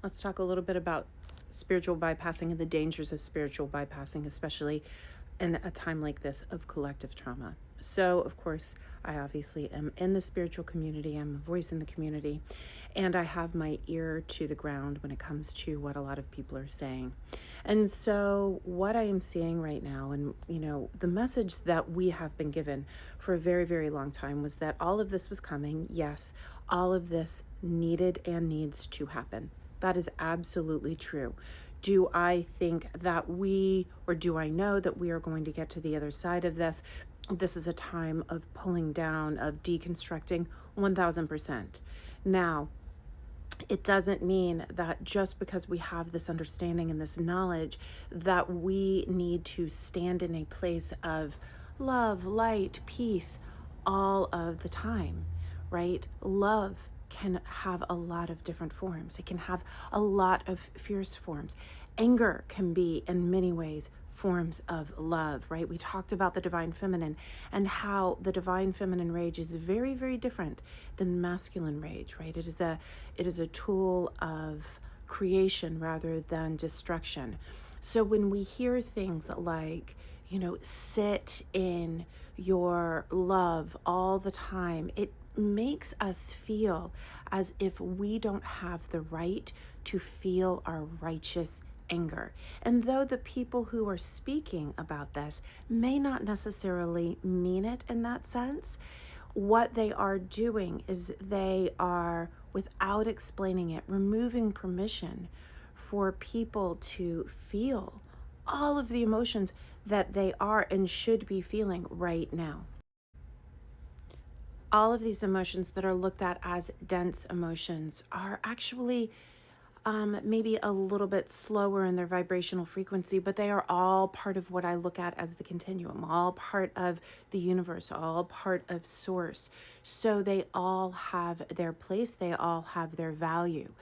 Let's talk a little bit about spiritual bypassing and the dangers of spiritual bypassing, especially in a time like this of collective trauma. So, of course, I obviously am in the spiritual community. I'm a voice in the community, and I have my ear to the ground when it comes to what a lot of people are saying. And so, what I am seeing right now, and the message that we have been given for a very, very long time was that all of this was coming. Yes, all of this needed and needs to happen. That is absolutely true. Do I think that or do I know that we are going to get to the other side of this? This is a time of pulling down, of deconstructing 1000%. Now, it doesn't mean that just because we have this understanding and this knowledge that we need to stand in a place of love, light, peace all of the time, right? Love can have a lot of different forms. It can have a lot of fierce forms. Anger can be, in many ways, forms of love, right? We talked about the divine feminine and how the divine feminine rage is very, very different than masculine rage, right? It is a tool of creation rather than destruction. So when we hear things like, sit in your love all the time, it makes us feel as if we don't have the right to feel our righteous anger. And though the people who are speaking about this may not necessarily mean it in that sense, what they are doing is they are, without explaining it, removing permission for people to feel all of the emotions that they are and should be feeling right now. All of these emotions that are looked at as dense emotions are actually maybe a little bit slower in their vibrational frequency, but they are all part of what I look at as the continuum, all part of the universe, all part of source. So they all have their place, they all have their value.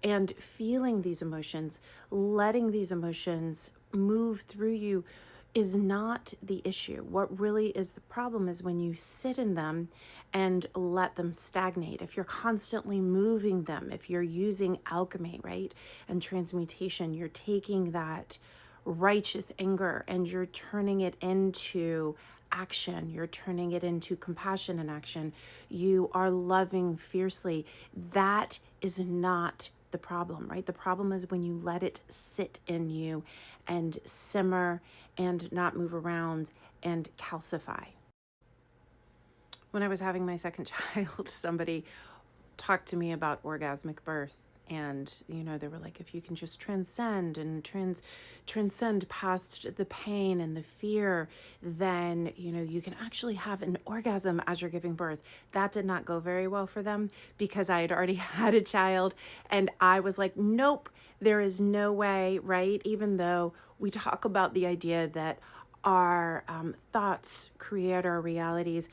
And feeling these emotions, letting these emotions move through you is not the issue. What really is the problem is when you sit in them and let them stagnate. If you're constantly moving them, if you're using alchemy, right, and transmutation, you're taking that righteous anger and you're turning it into action, you're turning it into compassion and action, you are loving fiercely. That is not the problem, right? The problem is when you let it sit in you and simmer and not move around and calcify. When I was having my second child, somebody talked to me about orgasmic birth. And, they were like, if you can just transcend and transcend past the pain and the fear, then, you can actually have an orgasm as you're giving birth. That did not go very well for them because I had already had a child. And I was like, nope, there is no way, right? Even though we talk about the idea that our thoughts create our realities.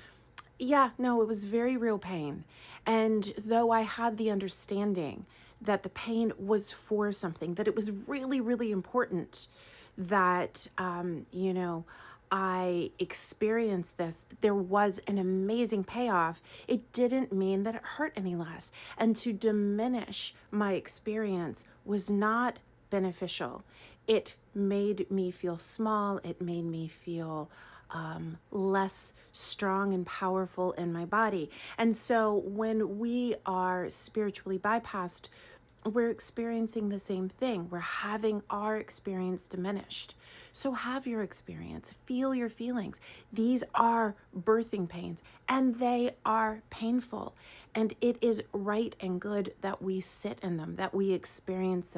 Yeah, no, it was very real pain. And though I had the understanding that the pain was for something, that it was really, really important that, I experienced this, there was an amazing payoff. It didn't mean that it hurt any less. And to diminish my experience was not beneficial. It made me feel small. It made me feel less strong and powerful in my body. And so when we are spiritually bypassed, we're experiencing the same thing. We're having our experience diminished. So have your experience, feel your feelings. These are birthing pains and they are painful. And it is right and good that we sit in them, that we experience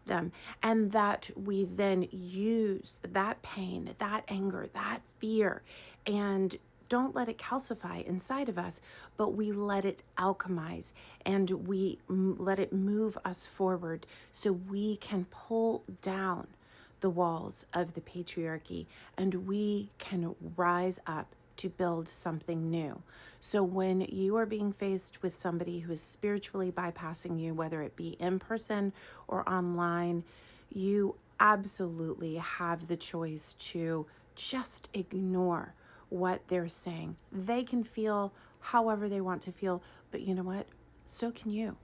them, and that we then use that pain, that anger, that fear, and don't let it calcify inside of us, but we let it alchemize and we let it move us forward so we can pull down the walls of the patriarchy and we can rise up to build something new. So when you are being faced with somebody who is spiritually bypassing you, whether it be in person or online, you absolutely have the choice to just ignore what they're saying. They can feel however they want to feel, but you know what? So can you.